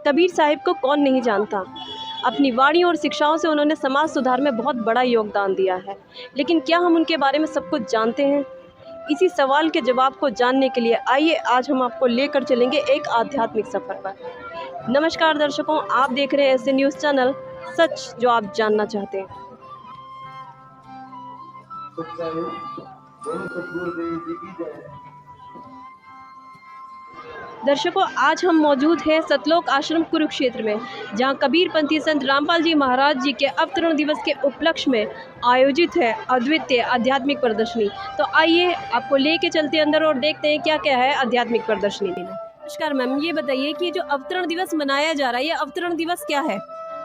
कबीर साहिब को कौन नहीं जानता। अपनी वाणी और शिक्षाओं से उन्होंने समाज सुधार में बहुत बड़ा योगदान दिया है, लेकिन क्या हम उनके बारे में सब कुछ जानते हैं? इसी सवाल के जवाब को जानने के लिए आइए आज हम आपको लेकर चलेंगे एक आध्यात्मिक सफ़र पर। नमस्कार दर्शकों, आप देख रहे हैं ऐसे न्यूज़ चैनल सच जो आप जानना चाहते हैं। दर्शकों, आज हम मौजूद हैं सतलोक आश्रम कुरुक्षेत्र में, जहां कबीरपंथी संत रामपाल जी महाराज जी के अवतरण दिवस के उपलक्ष्य में आयोजित है अद्वितीय आध्यात्मिक प्रदर्शनी। तो आइए आपको लेके चलते अंदर और देखते हैं क्या क्या है आध्यात्मिक प्रदर्शनी में। नमस्कार मैम, ये बताइए कि जो अवतरण दिवस मनाया जा रहा है, ये अवतरण दिवस क्या है?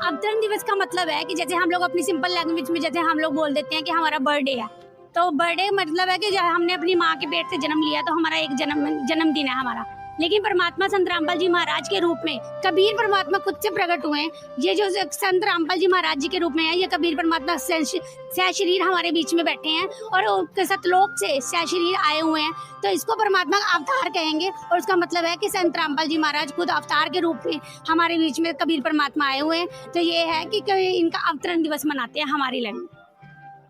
अवतरण दिवस का मतलब है कि जैसे हम लोग अपनी सिंपल लैंग्वेज में जैसे हम लोग बोल देते हैं कि हमारा बर्थडे है, तो बर्थडे मतलब है कि जब हमने अपनी माँ के पेट से जन्म लिया तो हमारा एक जन्मदिन है हमारा। लेकिन परमात्मा संत रामपाल जी महाराज के रूप में कबीर परमात्मा खुद से प्रकट हुए हैं। ये जो संत रामपाल जी महाराज जी के रूप में है, ये कबीर परमात्मा सह शरीर हमारे बीच में बैठे हैं और सतलोक से सह शरीर आए हुए हैं, तो इसको परमात्मा अवतार कहेंगे। और उसका मतलब है कि संत रामपाल जी महाराज खुद अवतार के रूप में हमारे बीच में कबीर परमात्मा आए हुए हैं। तो ये है कि इनका अवतरण दिवस मनाते हैं हमारी लैंग्वेज।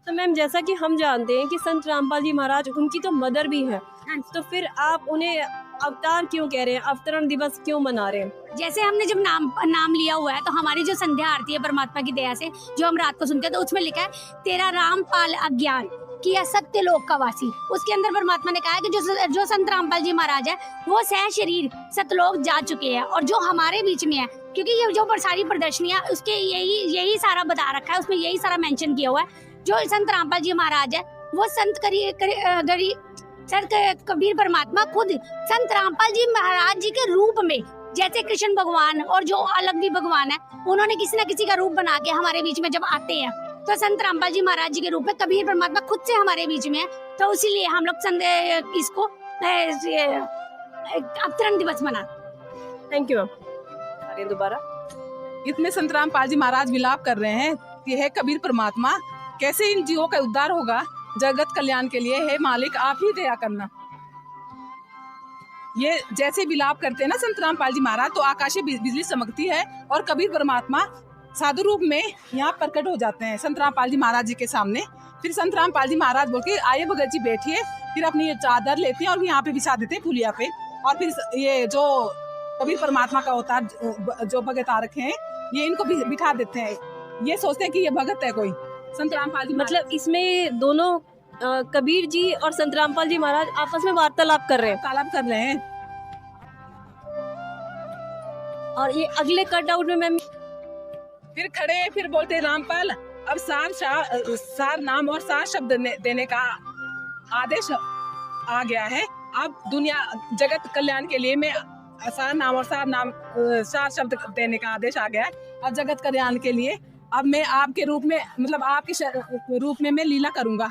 तो मैम, जैसा कि हम जानते हैं कि संत रामपाल जी महाराज उनकी तो मदर भी है, तो फिर आप उन्हें अवतार क्यों कह रहे हैं, अवतरण दिवस क्यों मना रहे हैं? जैसे हमने जब नाम लिया हुआ है, तो हमारी जो संध्या आरती है परमात्मा की दया से जो हम रात को सुनते हैं, तो उसमें लिखा है तेरा रामपाल अज्ञान किया सत्य लोक का वासी। उसके अंदर परमात्मा ने कहा है कि जो संत रामपाल जी महाराज है वो सह शरीर सतलोक जा चुके हैं, और जो हमारे बीच में है, क्योंकि ये जो सारी प्रदर्शनियां उसके यही सारा बता रखा है, उसमें यही सारा मेंशन किया हुआ है। जो संत रामपाल जी महाराज है वो संत कबीर परमात्मा खुद संत रामपाल जी महाराज जी के रूप में, जैसे कृष्ण भगवान और जो अलग भी भगवान है, उन्होंने किसी न किसी का रूप बना के हमारे बीच में जब आते हैं, तो संत रामपाल जी महाराज जी के रूप में कबीर परमात्मा खुद से हमारे बीच में है। तो इसीलिए हम लोग इसको अवतरण दिवस मनाते। Thank you ma'am. दोबारा इसमें संत रामपाल जी महाराज विलाप कर रहे हैं कि हे कबीर परमात्मा, कैसे इन जीवों का उद्धार होगा जगत कल्याण के लिए, हे मालिक आप ही दया करना। ये जैसे विलाप करते हैं ना संत रामपाल जी महाराज, तो आकाशीय बिजली चमकती है और कबीर परमात्मा साधु रूप में यहाँ प्रकट हो जाते हैं संत रामपाल जी महाराज जी के सामने। फिर संत रामपाल जी महाराज बोल के आइए भगत जी बैठिए, फिर अपनी ये चादर लेते हैं और यहाँ पे बिछा देते हैं पुलिया पे, और फिर ये जो कबीर परमात्मा का अवतार जो भगत आ रखे हैं, ये इनको बिठा देते हैं। ये सोचते हैं कि ये भगत है कोई संत रामपाल जी। मतलब इसमें दोनों कबीर जी और संत रामपाल जी महाराज आपस में वार्तालाप कर रहे हैं। और ये अगले कट आउट में मैम फिर खड़े हैं, फिर बोलते हैं रामपाल अब सार नाम और सार शब्द देने का आदेश आ गया है। अब दुनिया जगत कल्याण के लिए मैं सार नाम और सार शब्द देने का आदेश आ गया है। अब जगत कल्याण के लिए अब मैं आपके रूप में, मतलब आपके रूप में मैं लीला करूंगा।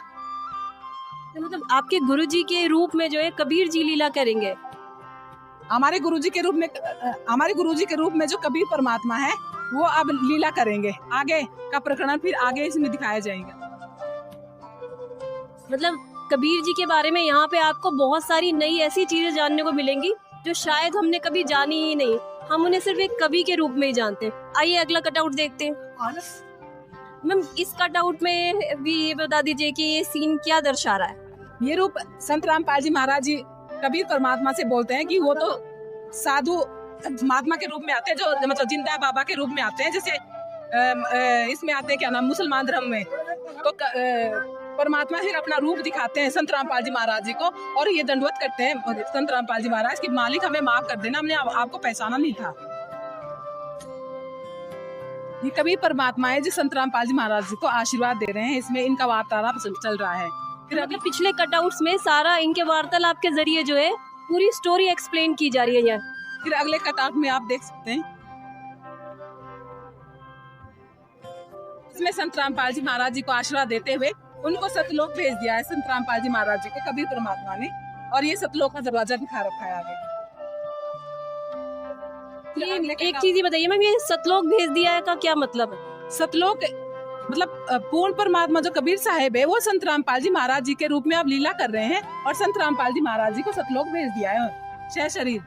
तो मतलब आपके गुरुजी के रूप में जो है कबीर जी लीला करेंगे। हमारे गुरुजी के रूप में जो कबीर परमात्मा है वो अब लीला करेंगे। आगे का प्रकरण फिर आगे इसमें दिखाया जाएगा। मतलब कबीर जी के बारे में यहाँ पे आपको बहुत सारी नई ऐसी चीजें जानने को मिलेंगी जो शायद हमने कभी जानी ही नहीं। हम उन्हें सिर्फ एक कवि के रूप में ही जानते हैं। आइए अगला कटआउट देखते हैं। मैम, इस कटआउट में भी ये बता दीजिए कि ये सीन क्या दर्शा रहा है? ये रूप संत रामपाल जी महाराज जी कबीर परमात्मा से बोलते हैं कि वो तो साधु महात्मा के रूप में आते हैं, जो मतलब जिंदा बाबा के रूप में आते हैं। जैसे इसमें आते हैं क्या नाम, मुसलमान धर्म में, तो परमात्मा फिर अपना रूप दिखाते हैं संत रामपाल जी महाराज जी को, और ये दंडवत करते हैं संत रामपाल जी महाराज की मालिक हमें माफ कर देना, हमने आपको पहचाना नहीं था। ये कबीर परमात्मा है जो संत रामपाल जी महाराज जी को आशीर्वाद दे रहे हैं। इसमें इनका वार्तालाप चल रहा है। फिर अगले पिछले कटआउट्स में सारा इनके वार्तालाप के जरिए जो है पूरी स्टोरी एक्सप्लेन की जा रही है यहाँ। फिर अगले कटआउट में आप देख सकते हैं, इसमें संत रामपाल जी महाराज जी को आशीर्वाद देते हुए उनको सतलोक भेज दिया है संत रामपाल जी महाराज जी को कबीर परमात्मा ने, और ये सतलोक का दरवाजा दिखा रखा है आगे। एक चीज ही बताइए मैम, ये सतलोक भेज दिया है का क्या मतलब है? सतलोक मतलब पूर्ण परमात्मा जो कबीर साहिब है वो संत रामपाल जी महाराज जी के रूप में अब लीला कर रहे हैं, और संत रामपाल जी महाराज जी को सतलोक भेज दिया है शह शरीर।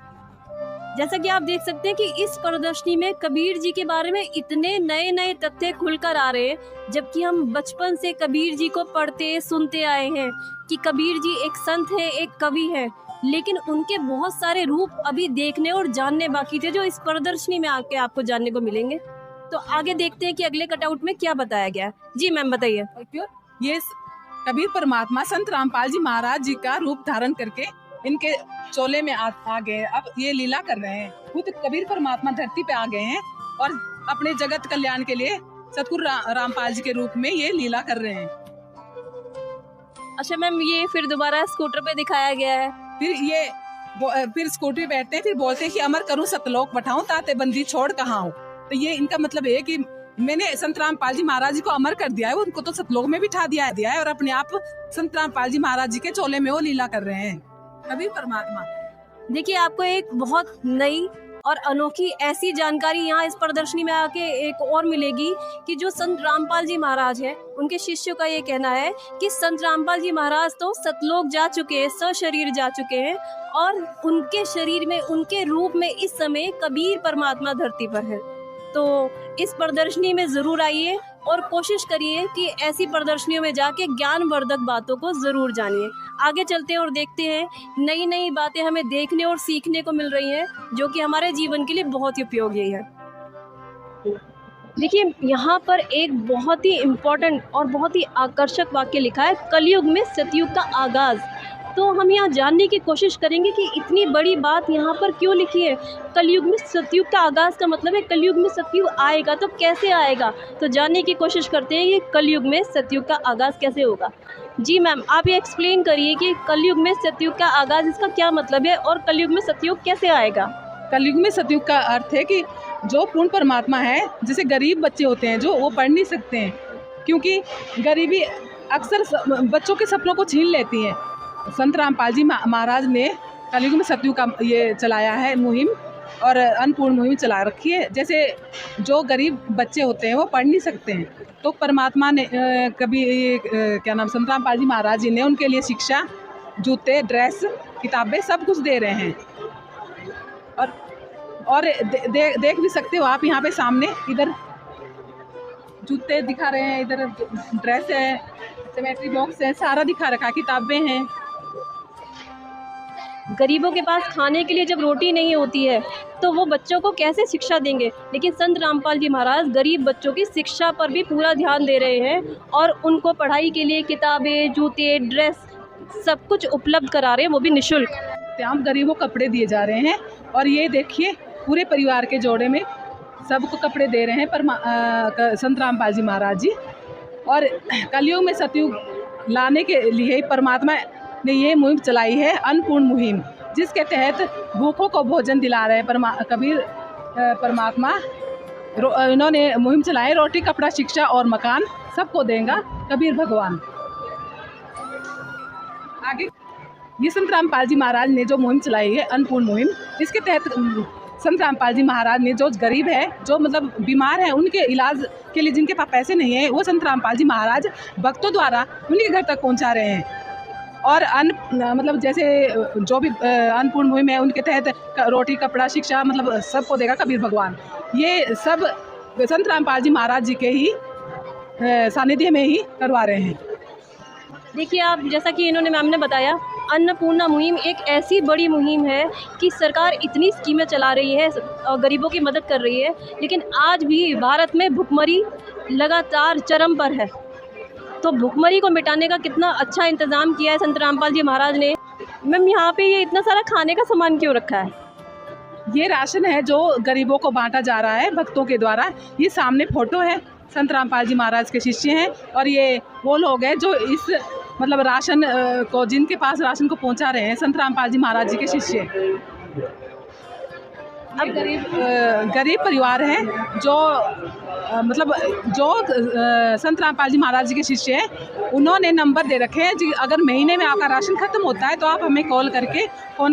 जैसा कि आप देख सकते हैं कि इस प्रदर्शनी में कबीर जी के बारे में इतने नए नए तथ्य खुलकर आ रहे हैं, जबकि हम बचपन से कबीर जी को पढ़ते सुनते आए हैं कि कबीर जी एक संत है, एक कवि है, लेकिन उनके बहुत सारे रूप अभी देखने और जानने बाकी थे, जो इस प्रदर्शनी में आके आपको जानने को मिलेंगे। तो आगे देखते हैं कि अगले कटआउट में क्या बताया गया है। जी मैम बताइए। ये कबीर परमात्मा संत रामपाल जी महाराज जी का रूप धारण करके इनके चोले में आ गए। अब ये लीला कर रहे हैं। खुद कबीर परमात्मा धरती पे आ गए हैं और अपने जगत कल्याण के लिए सतगुरु रामपाल जी के रूप में ये लीला कर रहे हैं। अच्छा मैम, ये फिर दोबारा स्कूटर पे दिखाया गया है। फिर स्कूटर पे बैठते हैं, फिर बोलते हैं कि अमर करूं सतलोक पठाऊं ताते बंदी छोड़ कहाँ हूँ। तो ये इनका मतलब है कि मैंने संत रामपाल जी महाराज जी को अमर कर दिया है, उनको तो सतलोक में बिठा दिया है और अपने आप संत रामपाल जी महाराज जी के चोले में वो लीला कर रहे हैं कबीर परमात्मा। देखिए, आपको एक बहुत नई और अनोखी ऐसी जानकारी यहाँ इस प्रदर्शनी में आके एक और मिलेगी कि जो संत रामपाल जी महाराज हैं, उनके शिष्यों का ये कहना है कि संत रामपाल जी महाराज तो सतलोक जा चुके हैं, सशरीर जा चुके हैं, और उनके शरीर में, उनके रूप में इस समय कबीर परमात्मा धरती पर है। तो इस प्रदर्शनी में ज़रूर आइए और कोशिश करिए कि ऐसी प्रदर्शनियों में जाके ज्ञानवर्धक बातों को ज़रूर जानिए। आगे चलते हैं और देखते हैं नई नई बातें हमें देखने और सीखने को मिल रही हैं, जो कि हमारे जीवन के लिए बहुत ही उपयोगी है। देखिए, यहाँ पर एक बहुत ही इम्पोर्टेंट और बहुत ही आकर्षक वाक्य लिखा है, कलयुग में सतयुग का आगाज़। तो हम यहाँ जानने की कोशिश करेंगे कि इतनी बड़ी बात यहाँ पर क्यों लिखी है। कलयुग में सतयुग का आगाज़ का मतलब है कलयुग में सतयुग आएगा, तो कैसे आएगा, तो जानने की कोशिश करते हैं कि कलयुग में सतयुग का आगाज़ कैसे होगा। जी मैम, आप ये एक्सप्लेन करिए कि कलयुग में सतयुग का आगाज़, इसका क्या मतलब है और कलयुग में सतयुग कैसे आएगा। कलयुग में सतयुग का अर्थ है कि जो पूर्ण परमात्मा है, जैसे गरीब बच्चे होते हैं जो वो पढ़ नहीं सकते हैं, क्योंकि गरीबी अक्सर बच्चों के सपनों को छीन लेती है। संत रामपाल जी महाराज ने कलयुग में सतयुग का ये चलाया है मुहिम, और अन्नपूर्ण मुहिम चला रखी है। जैसे जो गरीब बच्चे होते हैं वो पढ़ नहीं सकते हैं, तो परमात्मा ने संत रामपाल जी महाराज जी ने उनके लिए शिक्षा, जूते, ड्रेस, किताबें सब कुछ दे रहे हैं। और देख भी सकते हो आप यहाँ पे सामने, इधर जूते दिखा रहे हैं, इधर ड्रेस है, ज्योमेट्री बॉक्स है, सारा दिखा रखा है, किताबें हैं। गरीबों के पास खाने के लिए जब रोटी नहीं होती है तो वो बच्चों को कैसे शिक्षा देंगे, लेकिन संत रामपाल जी महाराज गरीब बच्चों की शिक्षा पर भी पूरा ध्यान दे रहे हैं और उनको पढ़ाई के लिए किताबें, जूते, ड्रेस सब कुछ उपलब्ध करा रहे हैं, वो भी निःशुल्क। हम गरीबों को कपड़े दिए जा रहे हैं, और ये देखिए पूरे परिवार के जोड़े में सबको कपड़े दे रहे हैं संत रामपाल जी महाराज जी। और कलयुग में सतयुग लाने के लिए परमात्मा ने ये मुहिम चलाई है, अन्नपूर्ण मुहिम, जिसके तहत भूखों को भोजन दिला रहे हैं कबीर परमात्मा। इन्होंने मुहिम चलाई, रोटी, कपड़ा, शिक्षा और मकान सबको देगा कबीर भगवान। आगे ये संत रामपाल जी महाराज ने जो मुहिम चलाई है, अन्नपूर्ण मुहिम, इसके तहत संत रामपाल जी महाराज ने जो गरीब है, जो मतलब बीमार है, उनके इलाज के लिए जिनके पास पैसे नहीं है, वो संत रामपाल जी महाराज भक्तों द्वारा उनके घर तक पहुंचा रहे हैं। और मतलब जैसे जो भी अन्नपूर्ण मुहिम है, उनके तहत रोटी, कपड़ा, शिक्षा मतलब सबको देगा कबीर भगवान। ये सब संत रामपाल जी महाराज जी के ही सानिध्य में ही करवा रहे हैं। देखिए, आप जैसा कि इन्होंने मैम ने बताया, अन्नपूर्णा मुहिम एक ऐसी बड़ी मुहिम है कि सरकार इतनी स्कीमें चला रही है और गरीबों की मदद कर रही है, लेकिन आज भी भारत में भुखमरी लगातार चरम पर है। तो भुखमरी को मिटाने का कितना अच्छा इंतज़ाम किया है संत रामपाल जी महाराज ने। मैम, यहाँ पे ये इतना सारा खाने का सामान क्यों रखा है? ये राशन है जो गरीबों को बांटा जा रहा है भक्तों के द्वारा। ये सामने फोटो है, संत रामपाल जी महाराज के शिष्य हैं, और ये वो लोग हैं जो इस मतलब राशन को, जिनके पास राशन को पहुंचा रहे हैं, संत रामपाल जी महाराज जी के शिष्य। अब गरीब परिवार हैं जो मतलब जो संत रामपाल जी महाराज जी के शिष्य हैं, उन्होंने नंबर दे रखे हैं जी, अगर महीने में आपका राशन ख़त्म होता है तो आप हमें फ़ोन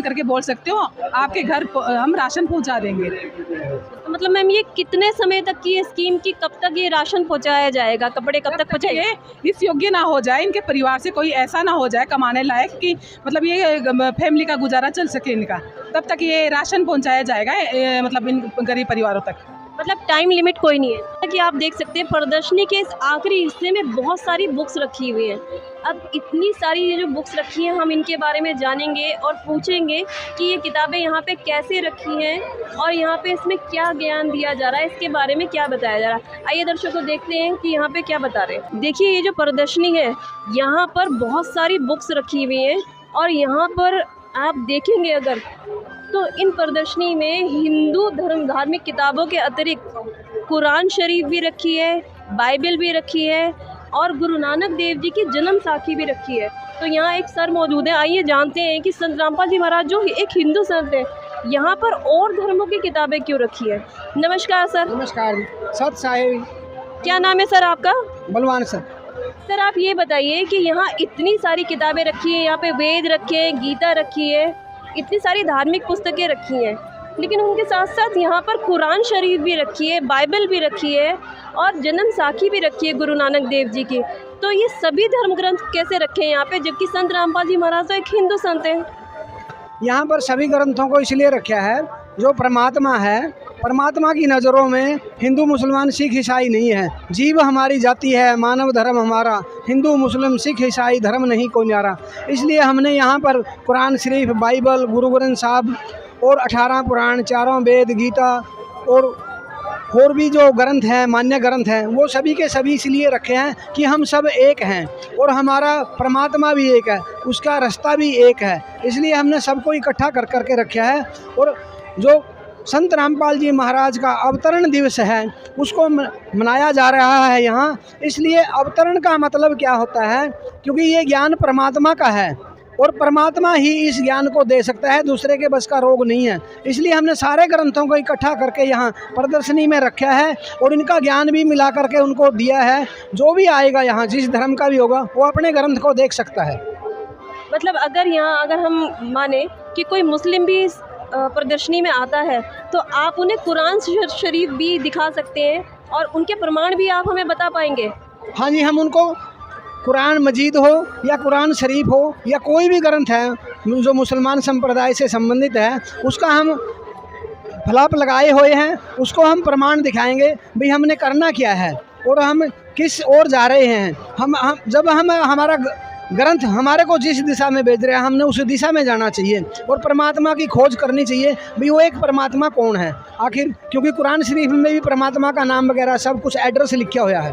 करके बोल सकते हो, आपके घर हम राशन पहुंचा देंगे। तो मतलब मैम, ये कितने समय तक की स्कीम की, कब तक ये राशन पहुंचाया जाएगा, कपड़े कब तक पहुंचाए? इस योग्य ना हो जाए, इनके परिवार से कोई ऐसा ना हो जाए कमाने लायक कि मतलब ये फैमिली का गुजारा चल सके इनका। तब तक ये राशन पहुंचाया जाएगा मतलब इन गरीब परिवारों तक। मतलब टाइम लिमिट कोई नहीं है कि आप देख सकते हैं प्रदर्शनी के इस आखिरी हिस्से में बहुत सारी बुक्स रखी हुई हैं। अब इतनी सारी ये जो बुक्स रखी हैं हम इनके बारे में जानेंगे और पूछेंगे कि ये किताबें यहाँ पे कैसे रखी हैं और यहाँ पे इसमें क्या ज्ञान दिया जा रहा है, इसके बारे में क्या बताया जा रहा है। आइए दर्शकों देखते हैं कि यहाँ पे क्या बता रहे हैं। देखिए ये जो प्रदर्शनी है यहाँ पर बहुत सारी बुक्स रखी हुई हैं और यहाँ पर आप देखेंगे अगर तो इन प्रदर्शनी में हिंदू धर्म धार्मिक किताबों के अतिरिक्त कुरान शरीफ भी रखी है, बाइबल भी रखी है और गुरु नानक देव जी की जन्म साखी भी रखी है। तो यहाँ एक सर मौजूद है, आइए जानते हैं कि संत रामपाल जी महाराज जो एक हिंदू संत है यहाँ पर और धर्मों की किताबें क्यों रखी है। नमस्कार सर। नमस्कार सत साहिब। क्या नाम है सर आपका? बलवान सर। सर आप ये बताइए कि यहाँ इतनी सारी किताबें रखी हैं, यहाँ पे वेद रखे हैं, गीता रखी है, इतनी सारी धार्मिक पुस्तकें रखी हैं, लेकिन उनके साथ साथ यहाँ पर कुरान शरीफ भी रखी है, बाइबल भी रखी है और जन्म साखी भी रखी है गुरु नानक देव जी की। तो ये सभी धर्म ग्रंथ कैसे रखे हैं यहाँ पे, जबकि संत रामपाल जी महाराज तो एक हिंदू संत हैं। यहाँ पर सभी ग्रंथों को इसलिए रखा है जो परमात्मा है, परमात्मा की नज़रों में हिंदू मुसलमान सिख ईसाई नहीं है। जीव हमारी जाति है, मानव धर्म हमारा, हिंदू मुस्लिम सिख ईसाई धर्म नहीं कोई न्यारा। इसलिए हमने यहाँ पर कुरान शरीफ, बाइबल, गुरु ग्रंथ साहब और 18 पुराण, चारों वेद, गीता और भी जो ग्रंथ हैं, मान्य ग्रंथ हैं, वो सभी के सभी इसलिए रखे हैं कि हम सब एक हैं और हमारा परमात्मा भी एक है, उसका रास्ता भी एक है। इसलिए हमने सबको इकट्ठा कर करके रखा है। और जो संत रामपाल जी महाराज का अवतरण दिवस है उसको मनाया जा रहा है यहाँ। इसलिए अवतरण का मतलब क्या होता है, क्योंकि ये ज्ञान परमात्मा का है और परमात्मा ही इस ज्ञान को दे सकता है, दूसरे के बस का रोग नहीं है। इसलिए हमने सारे ग्रंथों को इकट्ठा करके यहाँ प्रदर्शनी में रखा है और इनका ज्ञान भी मिला करके उनको दिया है। जो भी आएगा यहाँ, जिस धर्म का भी होगा, वो अपने ग्रंथ को देख सकता है। मतलब अगर हम माने कि कोई मुस्लिम भी प्रदर्शनी में आता है तो आप उन्हें कुरान शरीफ भी दिखा सकते हैं और उनके प्रमाण भी आप हमें बता पाएंगे? हाँ जी, हम उनको कुरान मजीद हो या कुरान शरीफ हो या कोई भी ग्रंथ है जो मुसलमान संप्रदाय से संबंधित है, उसका हम फलाप लगाए हुए हैं, उसको हम प्रमाण दिखाएंगे भाई हमने करना क्या है और हम किस ओर जा रहे हैं। जब हमारा ग्रंथ हमारे को जिस दिशा में भेज रहे हैं, हमने उस दिशा में जाना चाहिए और परमात्मा की खोज करनी चाहिए भाई वो एक परमात्मा कौन है आखिर, क्योंकि कुरान शरीफ में भी परमात्मा का नाम वगैरह सब कुछ एड्रेस लिखा हुआ है।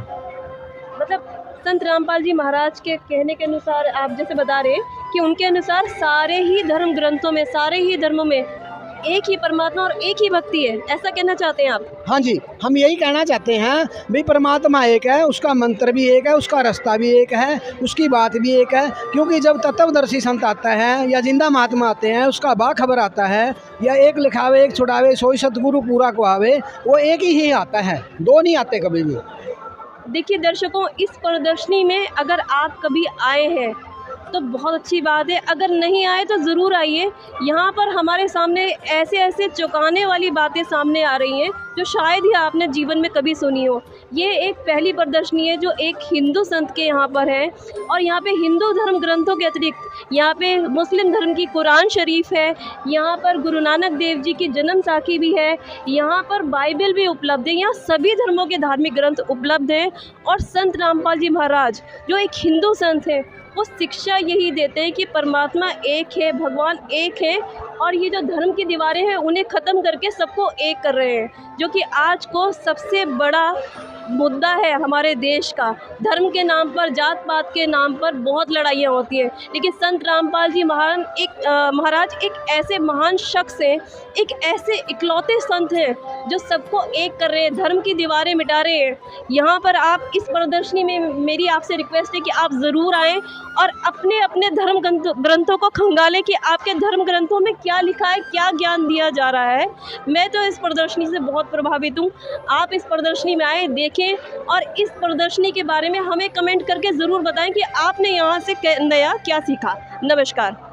मतलब संत रामपाल जी महाराज के कहने के अनुसार आप जैसे बता रहे हैं कि उनके अनुसार सारे ही धर्म ग्रंथों में, सारे ही धर्मों में एक ही परमात्मा और एक ही भक्ति है, ऐसा कहना चाहते हैं आप? हाँ जी, हम यही कहना चाहते हैं भाई परमात्मा एक है, उसका मंत्र भी एक है, उसका रास्ता भी एक है, उसकी बात भी एक है। क्योंकि जब तत्वदर्शी संत आता है या जिंदा महात्मा आते हैं, उसका बाखबर आता है या एक लिखावे एक छुड़ावे सोई सतगुरु पूरा को आवे, वो एक ही आता है, दो नहीं आते कभी भी। देखिए दर्शकों, इस प्रदर्शनी में अगर आप कभी आए हैं तो बहुत अच्छी बात है, अगर नहीं आए तो ज़रूर आइए। यहाँ पर हमारे सामने ऐसे ऐसे चौंकाने वाली बातें सामने आ रही हैं जो शायद ही आपने जीवन में कभी सुनी हो। ये एक पहली प्रदर्शनी है जो एक हिंदू संत के यहाँ पर है और यहाँ पे हिंदू धर्म ग्रंथों के अतिरिक्त यहाँ पे मुस्लिम धर्म की कुरान शरीफ है, यहाँ पर गुरु नानक देव जी की जन्म साखी भी है, यहाँ पर बाइबल भी उपलब्ध है, यहाँ सभी धर्मों के धार्मिक ग्रंथ उपलब्ध हैं। और संत रामपाल जी महाराज जो एक हिंदू संत है वो शिक्षा यही देते हैं कि परमात्मा एक है, भगवान एक है और ये जो धर्म की दीवारें हैं उन्हें ख़त्म करके सबको एक कर रहे हैं, जो कि आज को सबसे बड़ा मुद्दा है हमारे देश का। धर्म के नाम पर, जात पात के नाम पर बहुत लड़ाइयाँ होती हैं, लेकिन संत रामपाल जी महाराज एक ऐसे महान शख्स हैं, एक ऐसे इकलौते संत हैं जो सबको एक कर रहे हैं, धर्म की दीवारें मिटा रहे हैं। यहाँ पर आप इस प्रदर्शनी में मेरी आपसे रिक्वेस्ट है कि आप ज़रूर आएँ और अपने अपने धर्म ग्रंथों को खंगालें कि आपके धर्म ग्रंथों में क्या लिखा है, क्या ज्ञान दिया जा रहा है। मैं तो इस प्रदर्शनी से बहुत प्रभावित हूँ। आप इस प्रदर्शनी में आए, देखें और इस प्रदर्शनी के बारे में हमें कमेंट करके ज़रूर बताएं कि आपने यहाँ से नया क्या सीखा। नमस्कार।